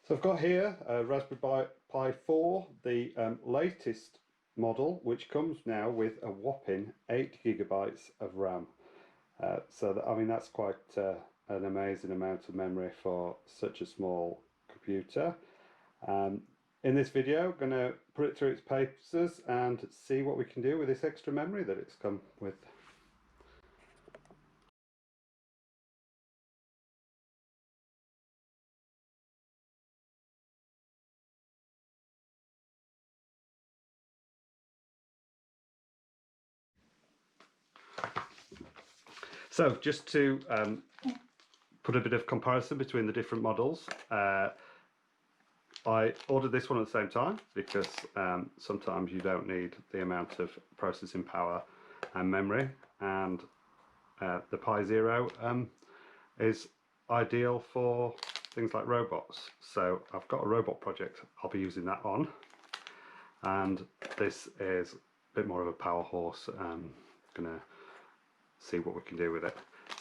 So I've got here a Raspberry Pi 4, the latest model, which comes now with a whopping 8 gigabytes of RAM. I mean, that's quite an amazing amount of memory for such a small computer. Um, in this video, I'm going to put it through its paces and see what we can do with this extra memory that it's come with. So just to put a bit of comparison between the different models, I ordered this one at the same time because sometimes you don't need the amount of processing power and memory, and the Pi Zero is ideal for things like robots. So I've got a robot project I'll be using that on, and this is a bit more of a power horse. Gonna see what we can do with it.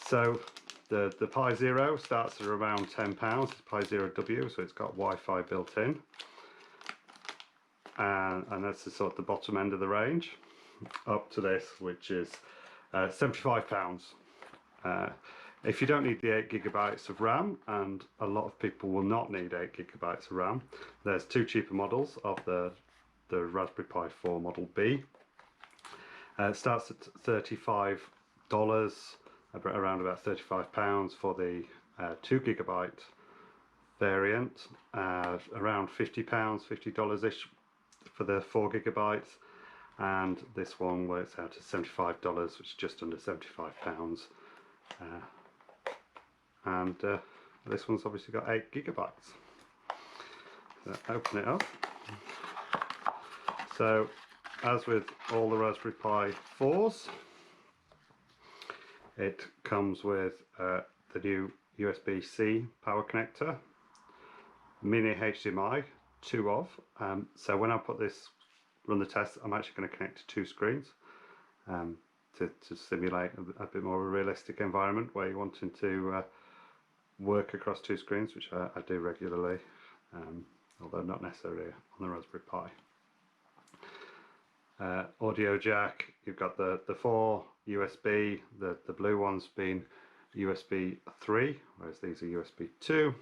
So the Pi Zero starts at around £10. It's Pi Zero W, so it's got Wi-Fi built in, and that's the sort of the bottom end of the range, up to this, which is £75. If you don't need the 8 gigabytes of RAM, and a lot of people will not need 8 gigabytes of RAM, there's two cheaper models of the Raspberry Pi 4 Model B. It starts at $35, around about £35 for the 2 gigabyte variant, around £50, $50-ish for the 4 gigabytes, and this one works out to $75, which is just under £75. And this one's obviously got 8 gigabytes. So open it up. So, as with all the Raspberry Pi 4s, it comes with the new USB-C power connector, mini HDMI, two of. So when I run the test, I'm actually going to connect to two screens to simulate a bit more of a realistic environment where you're wanting to work across two screens, which I do regularly, although not necessarily on the Raspberry Pi. Audio jack, you've got the 4 USB, the blue ones being USB 3, whereas these are USB 2,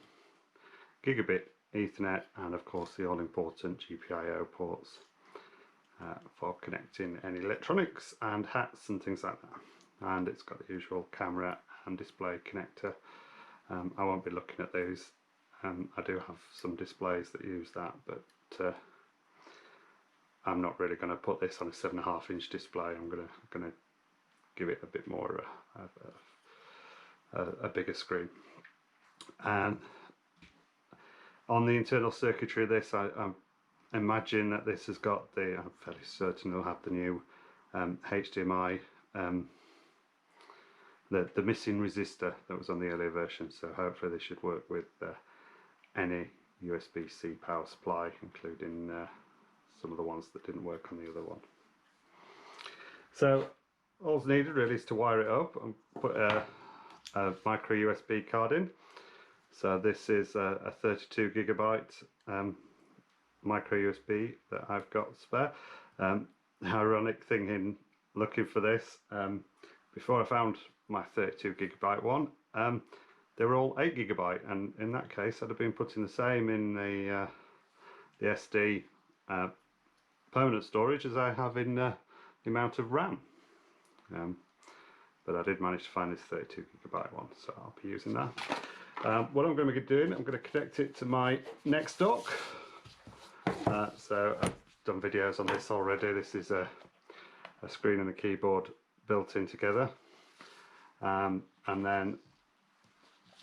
gigabit Ethernet, and of course the all-important GPIO ports for connecting any electronics and hats and things like that. And it's got the usual camera and display connector. I won't be looking at these. I do have some displays that use that, but I'm not really going to put this on a 7.5-inch display. I'm going to give it a bit more a bigger screen. And on the internal circuitry of this, I imagine that this has got I'm fairly certain it'll have the new HDMI, the missing resistor that was on the earlier version. So hopefully this should work with any USB-C power supply, including some of the ones that didn't work on the other one. So all's needed really is to wire it up and put a micro USB card in. So this is a 32 gigabyte micro USB that I've got spare. Ironic thing in looking for this, before I found my 32 gigabyte one, they were all 8 gigabyte, and in that case I'd have been putting the same in the SD permanent storage as I have in the amount of RAM. But I did manage to find this 32 gigabyte one, so I'll be using that. What I'm going to be doing, I'm going to connect it to my next dock. So I've done videos on this already. This is a screen and a keyboard built in together, and then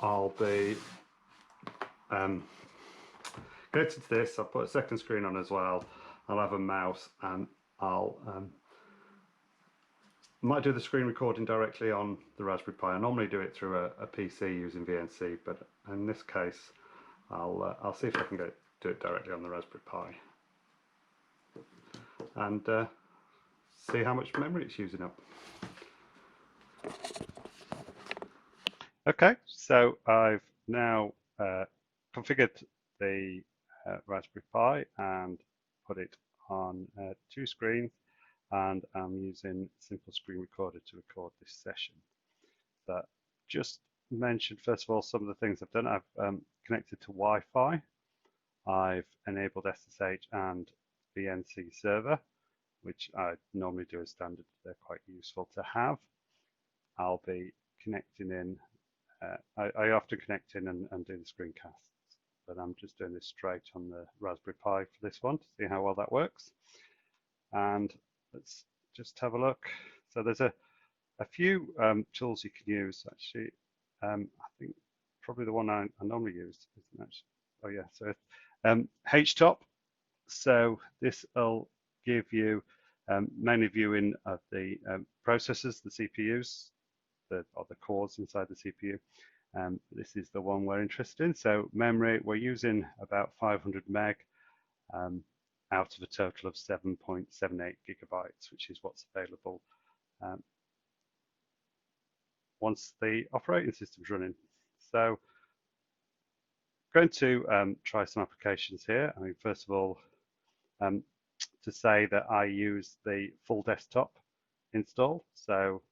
I'll be connected to this. I'll put a second screen on as well. I'll have a mouse, and I'll might do the screen recording directly on the Raspberry Pi. I normally do it through a PC using VNC, but in this case I'll see if I can do it directly on the Raspberry Pi and see how much memory it's using up. Okay, so I've now configured the Raspberry Pi and put it on two screens, and I'm using Simple Screen Recorder to record this session. That just mentioned first of all some of the things I've done. I've connected to Wi-Fi. I've enabled SSH and VNC server, which I normally do as standard. They're quite useful to have. I'll be connecting in. I often connect in and do the screencasts, but I'm just doing this straight on the Raspberry Pi for this one to see how well that works. And let's just have a look. So there's a few tools you can use actually. I think probably the one I normally use isn't actually. Oh yeah, so HTOP. So this will give you mainly viewing of the processors, the CPUs, or the cores inside the CPU. This is the one we're interested in. So memory, we're using about 500 meg out of a total of 7.78 gigabytes, which is what's available once the operating system's running. So I'm going to try some applications here. I mean, first of all, to say that I use the full desktop install. So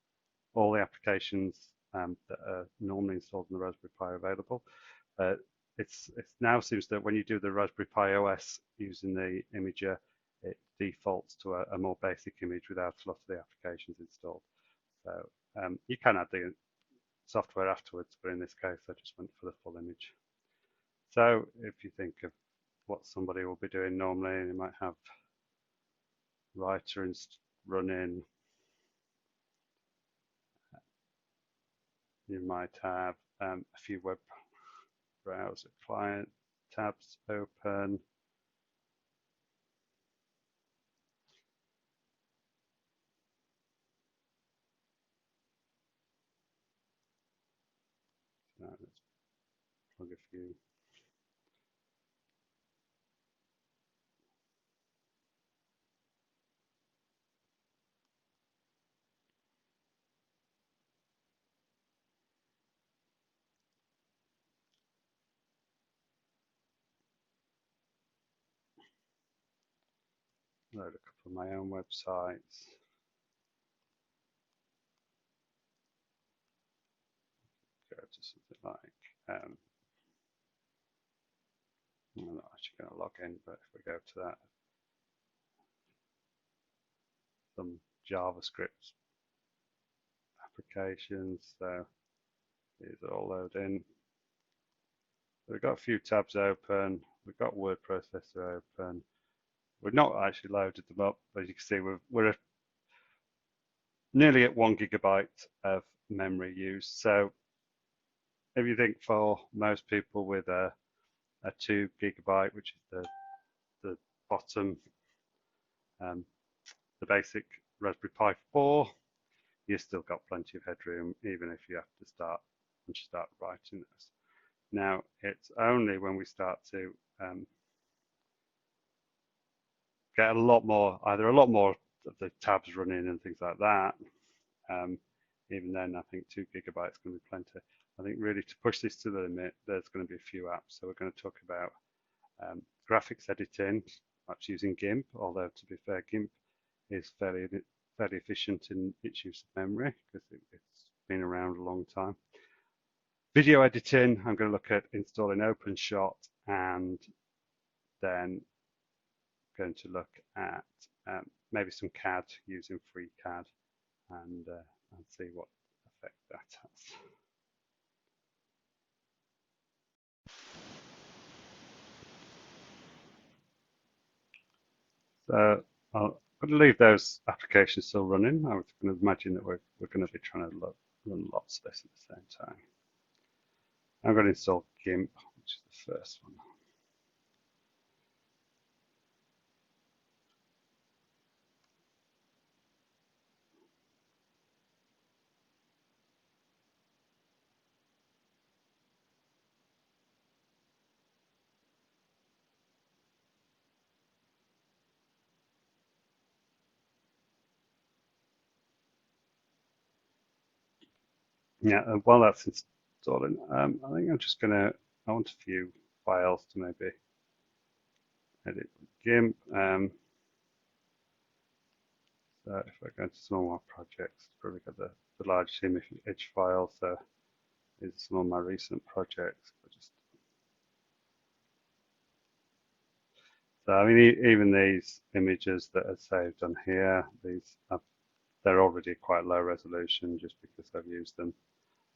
all the applications that are normally installed in the Raspberry Pi are available. It now seems that when you do the Raspberry Pi OS using the imager, it defaults to a more basic image without a lot of the applications installed. So you can add the software afterwards, but in this case, I just went for the full image. So if you think of what somebody will be doing normally, you might have Writer running. You might have a few web browser client tabs open. Let's plug a few. Load a couple of my own websites. Go to something like, I'm not actually going to log in, but if we go to that, some JavaScript applications. So these are all loaded in. We've got a few tabs open. We've got word processor open. We've not actually loaded them up, but as you can see, we're nearly at 1 gigabyte of memory use. So if you think for most people with a 2 gigabyte, which is the bottom, the basic Raspberry Pi 4, you've still got plenty of headroom, even if you have to start once you start writing this. Now, it's only when we start to get either a lot more of the tabs running and things like that. Even then, I think 2 gigabytes is going to be plenty. I think really to push this to the limit, there's going to be a few apps. So we're going to talk about graphics editing, that's using GIMP, although to be fair, GIMP is fairly efficient in its use of memory because it's been around a long time. Video editing, I'm going to look at installing OpenShot, and then going to look at maybe some CAD using FreeCAD and see what effect that has. So I'm going to leave those applications still running. I was going to imagine that we're going to be trying to run lots of this at the same time. I'm going to install GIMP, which is the first one. Yeah, while that's installing, I think I'm just going to, I want a few files to maybe edit with GIMP. So if I go into some of my projects, probably got the largest image file. So these are some of my recent projects. So I mean, even these images that are saved on here, they're already quite low resolution just because I've used them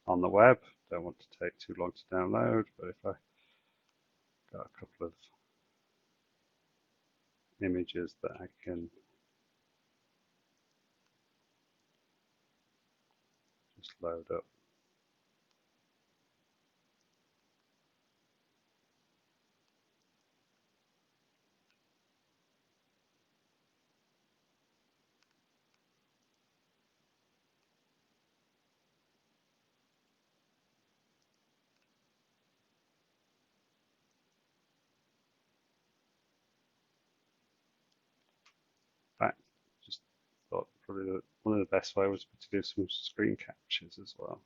on the web. Don't want to take too long to download, but if I got a couple of images that I can just load up. In fact, just thought probably one of the best ways was to do some screen captures as well.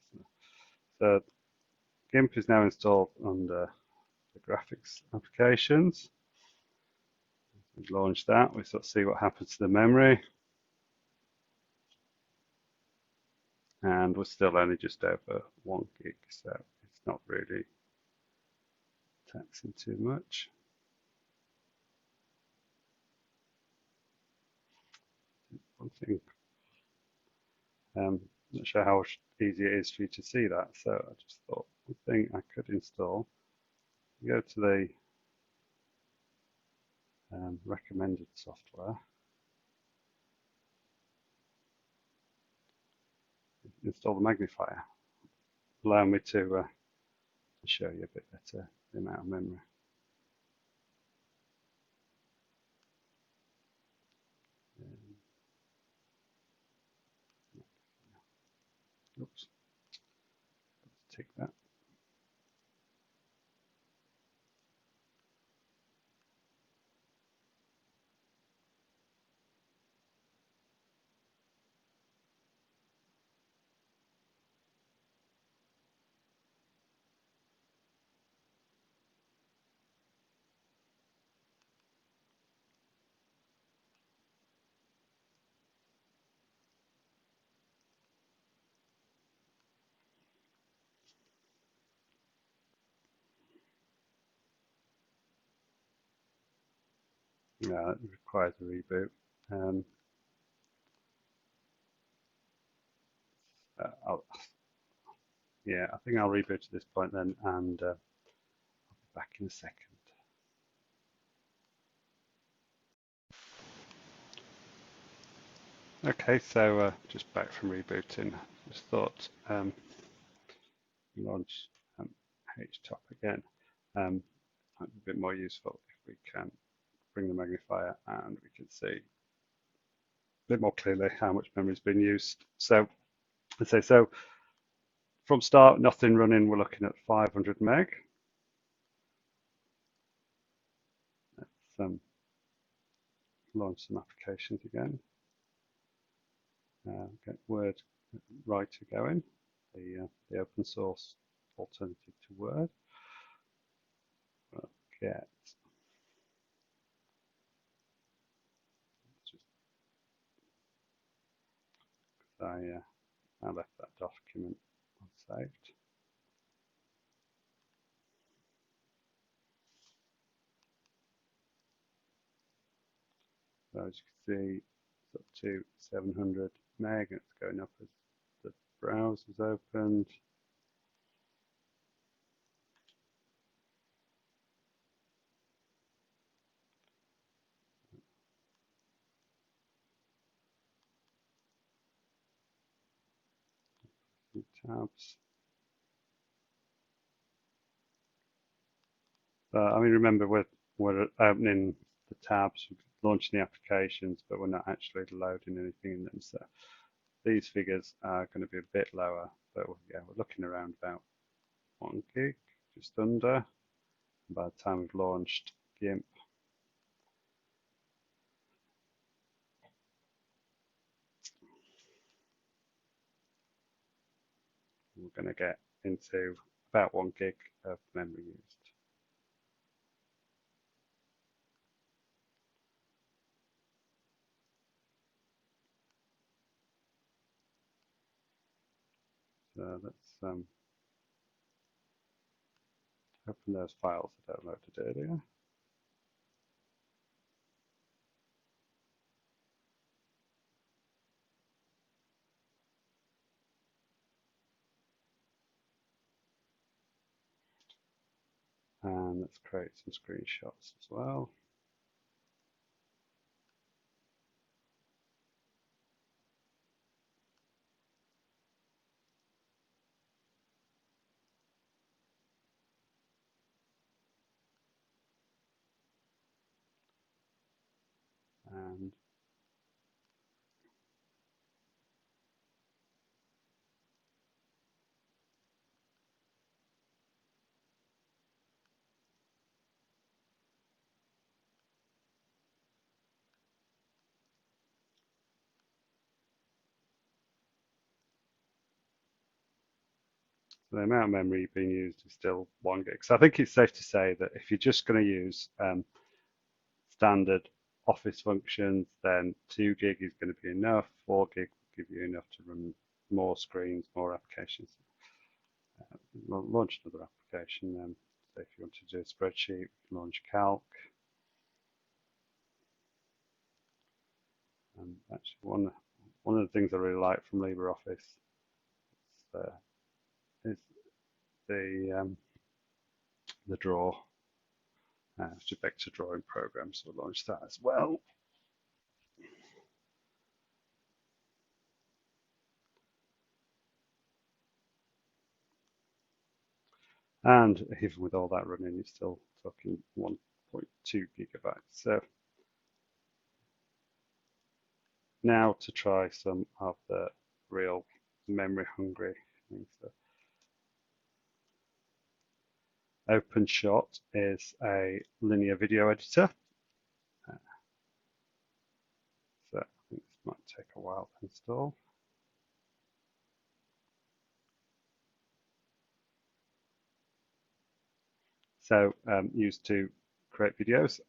So GIMP is now installed under the graphics applications. We launch that, we sort of see what happens to the memory. And we're still only just over 1 gig, so it's not really taxing too much. One thing, not sure how easy it is for you to see that, so I just thought one thing I could install. Go to the recommended software, install the magnifier, allow me to show you a bit better the amount of memory. Oops, let's tick that. Yeah, it requires a reboot. Yeah, I think I'll reboot at this point then, and I'll be back in a second. Okay, so just back from rebooting. Just thought launch HTOP again. Might be a bit more useful if we can bring the magnifier and we can see a bit more clearly how much memory has been used. So let's say so from start, nothing running, we're looking at 500 meg. Let's launch some applications again. Get Word Writer going, the open source alternative to Word. We'll get I left that document unsaved. So as you can see, it's up to 700 meg, and it's going up as the browser is opened. Tabs. I mean, remember we're opening the tabs, launching the applications, but we're not actually loading anything in them. So these figures are going to be a bit lower, but yeah, we're looking around about 1 gig, just under. By the time we've launched GIMP, we're going to get into about 1 gig of memory used. So let's open those files I downloaded earlier. And let's create some screenshots as well. And the amount of memory being used is still 1 gig. So I think it's safe to say that if you're just going to use standard Office functions, then 2 gig is going to be enough. 4 gig will give you enough to run more screens, more applications. Launch another application then. So if you want to do a spreadsheet, launch Calc. And actually, one of the things I really like from LibreOffice is the draw. It's a vector drawing program, so we'll launch that as well. And even with all that running, you're still talking 1.2 gigabytes. So now to try some of the real memory hungry things. So OpenShot is a linear video editor. So I think this might take a while to install. So used to create videos.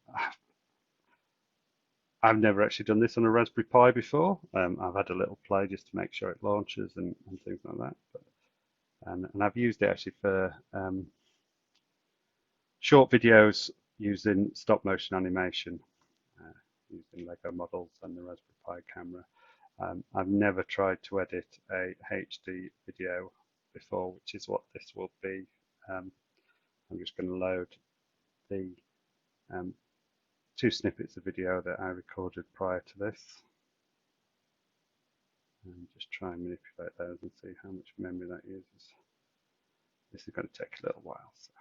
I've never actually done this on a Raspberry Pi before. I've had a little play just to make sure it launches and things like that. But, and I've used it actually for short videos using stop motion animation, using Lego models and the Raspberry Pi camera. I've never tried to edit a HD video before, which is what this will be. I'm just going to load the 2 snippets of video that I recorded prior to this, and just try and manipulate those and see how much memory that uses. This is going to take a little while, so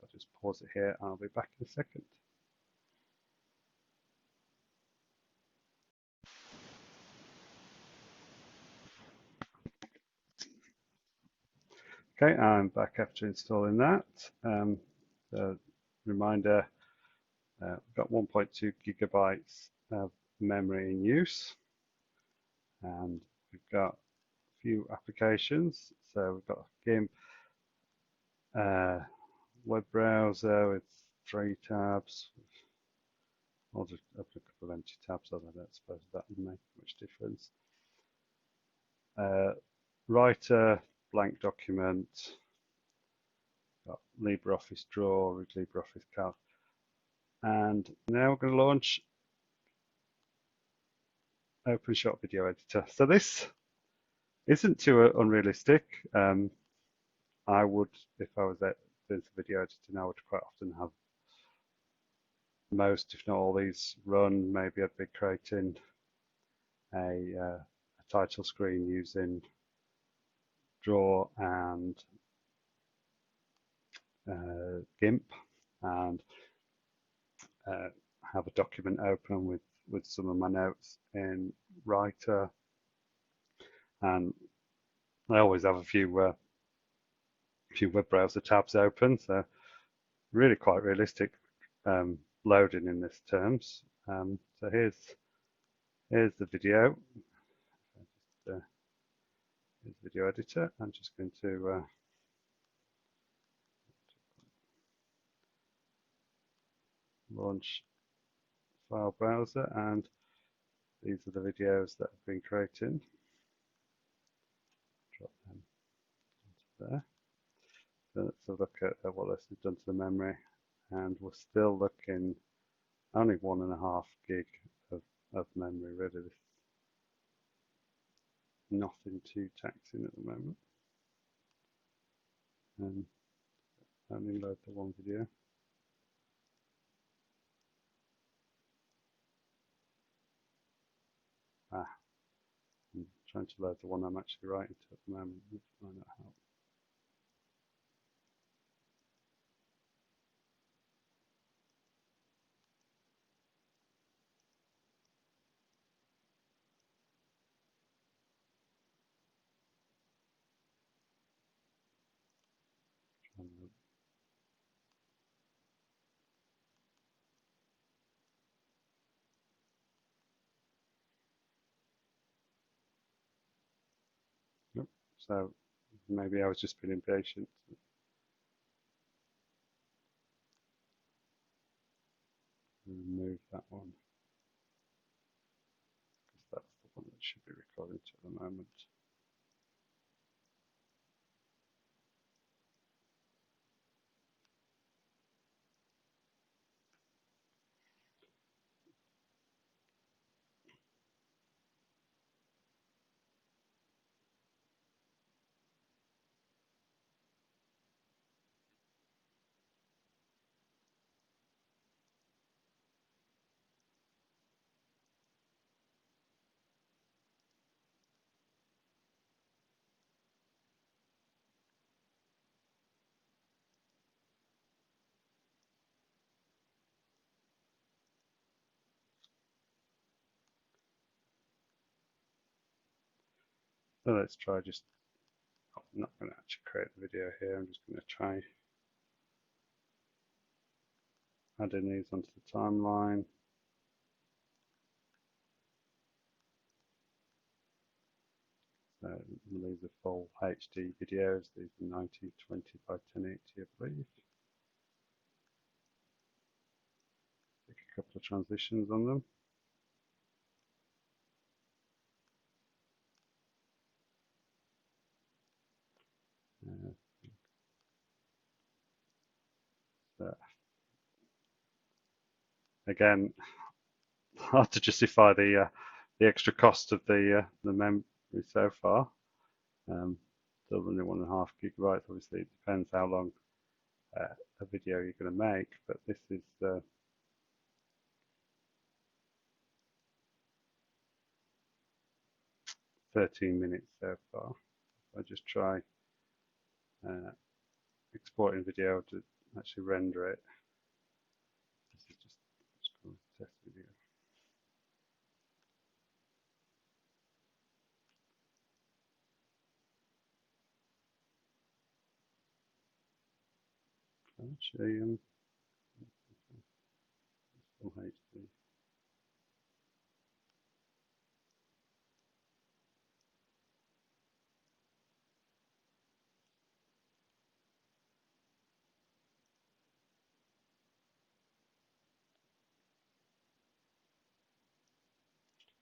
I'll just pause it here. I'll be back in a second. Okay, I'm back after installing that. The reminder, we've got 1.2 gigabytes of memory in use, and we've got a few applications. So we've got GIMP, web browser with 3 tabs. I'll just open a couple of empty tabs, although I don't suppose that would make much difference. Writer, blank document, got LibreOffice Draw with LibreOffice Calc. And now we're going to launch OpenShot Video Editor. So this isn't too unrealistic. I would, if I was doing some video editing, I would quite often have most, if not all these run. Maybe I'd be creating a title screen using Draw and GIMP, and have a document open with some of my notes in Writer, and I always have a few web browser tabs open, so really quite realistic loading in this terms. So here's the video. Here's the video editor. I'm just going to launch file browser, and these are the videos that I've been creating. Drop them there. So let's have a look at what this has done to the memory, and we're still looking only 1.5 gig of memory. Really, this nothing too taxing at the moment. And only load the one video. I'm trying to load the one I'm actually writing to at the moment, which might not help. Nope. So maybe I was just being impatient. Remove that one, because that's the one that should be recording to at the moment. So let's try just, I'm not going to actually create the video here, I'm just going to try adding these onto the timeline. So these are full HD videos, these are 1920 by 1080 I believe. Take a couple of transitions on them. So again, hard to justify the extra cost of the memory so far. Still only 1.5 gigabytes. Obviously, it depends how long a video you're going to make, but this is 13 minutes so far. I just try exporting video to actually render it. This is just a test video. Actually, still HD.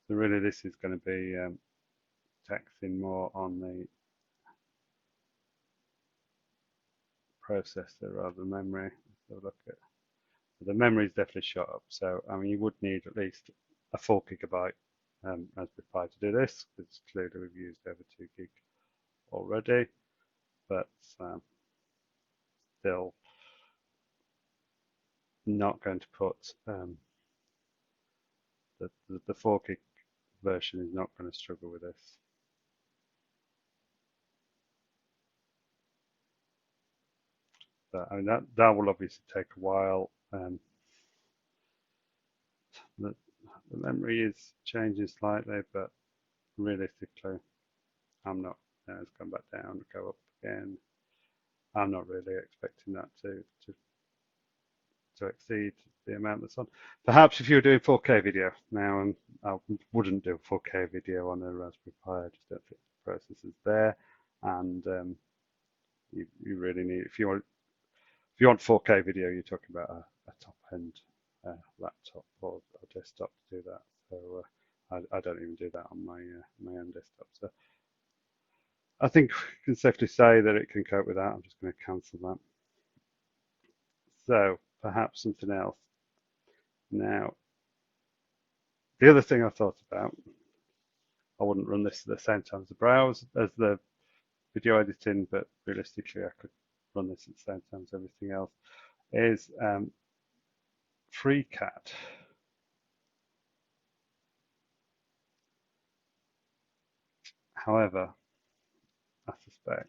So really, this is going to be taxing more on the processor rather than memory. So look at the memory is definitely shot up. So I mean, you would need at least a 4 gigabyte Raspberry Pi to do this, because clearly we've used over 2 gig already, but still not going to put the 4 gig version is not going to struggle with this. But I mean that will obviously take a while. The memory is changing slightly, but realistically, I'm not. It's come back down, go up again. I'm not really expecting that to exceed the amount that's on. Perhaps if you were doing 4K video now, and I wouldn't do a 4K video on a Raspberry Pi, I just don't think the processors there, and you really need, if you want 4K video, you're talking about a top end laptop or desktop to do that. So I don't even do that on my own desktop. So I think we can safely say that it can cope with that. I'm just going to cancel that. So perhaps something else. Now, the other thing I thought about, I wouldn't run this at the same time as the browse, as the video editing, but realistically I could run this at the same time as everything else, is FreeCAD. However, I suspect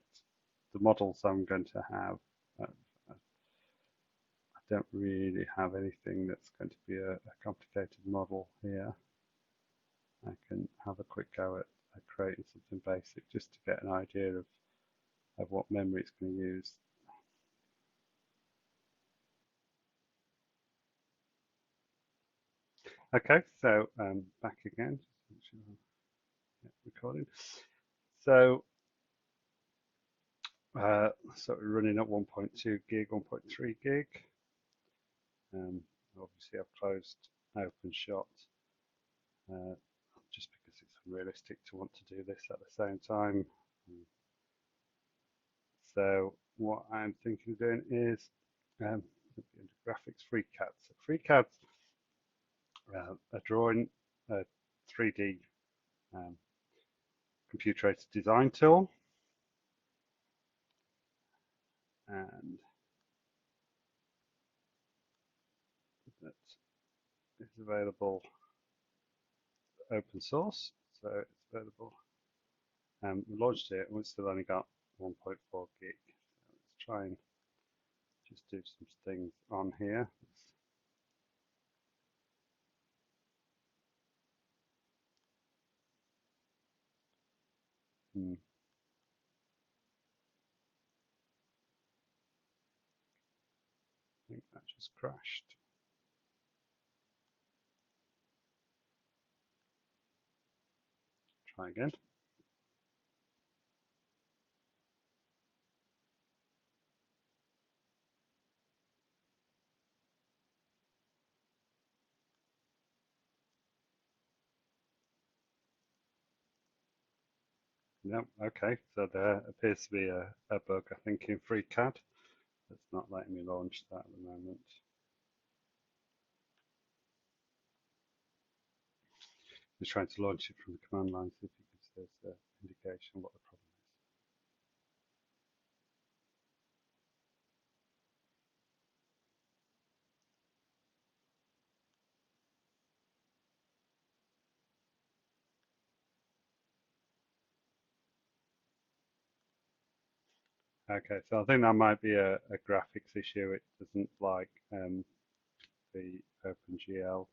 the models I'm going to have, I don't really have anything that's going to be a complicated model here. I can have a quick go at creating something basic just to get an idea of what memory it's going to use. Okay, so back again, recording. So, so we're running at 1.2 gig, 1.3 gig. Obviously, I've closed OpenShot just because it's unrealistic to want to do this at the same time. So what I'm thinking of doing is graphics FreeCAD. So FreeCAD, a drawing, a 3D computer-aided design tool, and that is available open source. So it's available. We launched it and we've still only got 1.4 gig. So let's try and just do some things on here. I think that just crashed. Try again. No, okay, so there appears to be a bug, I think, in FreeCAD. It's not letting me launch that at the moment. Just trying to launch it from the command line, see if it gives us an indication of what the problem is. Okay, so I think that might be a graphics issue. It doesn't like the OpenGL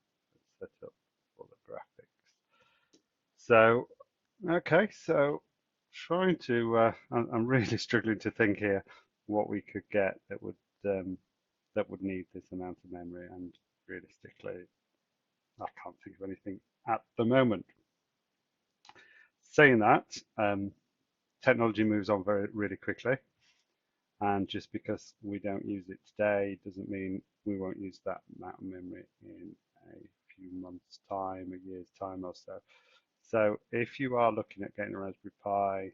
set up for the graphics. So, okay, so trying to, I'm really struggling to think here what we could get that would need this amount of memory, and realistically, I can't think of anything at the moment. Saying that, technology moves on really quickly, and just because we don't use it today doesn't mean we won't use that amount of memory in a few months' time, a year's time or so. So if you are looking at getting a Raspberry Pi,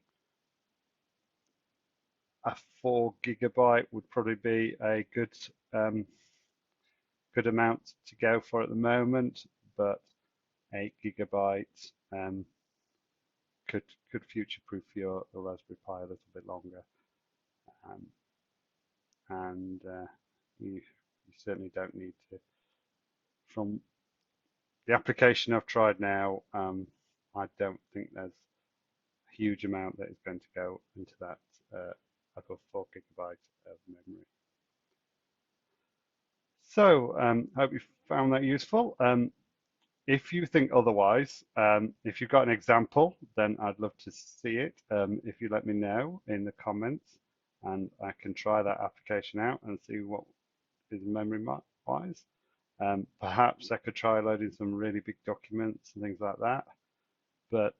a 4 GB would probably be a good amount to go for at the moment, but 8 GB could future-proof your Raspberry Pi a little bit longer, and you certainly don't need to. From the application I've tried now, I don't think there's a huge amount that is going to go into that above 4 GB of memory. So hope you found that useful. If you think otherwise, if you've got an example, then I'd love to see it. If you let me know in the comments, and I can try that application out and see what is memory wise. Perhaps I could try loading some really big documents and things like that, but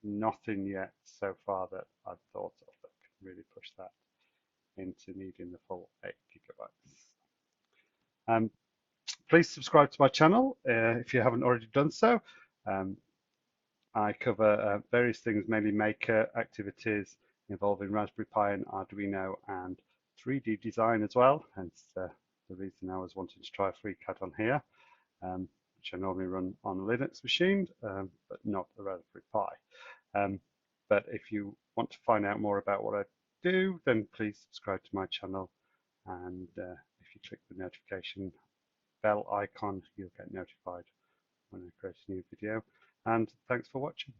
nothing yet so far that I've thought of that can really push that into needing the full 8 GB. Please subscribe to my channel if you haven't already done so. I cover various things, mainly maker activities involving Raspberry Pi and Arduino and 3D design as well, hence the reason I was wanting to try FreeCAD on here, which I normally run on a Linux machine, but not a Raspberry Pi. But if you want to find out more about what I do, then please subscribe to my channel, and if you click the notification bell icon, you'll get notified when I create a new video. And thanks for watching.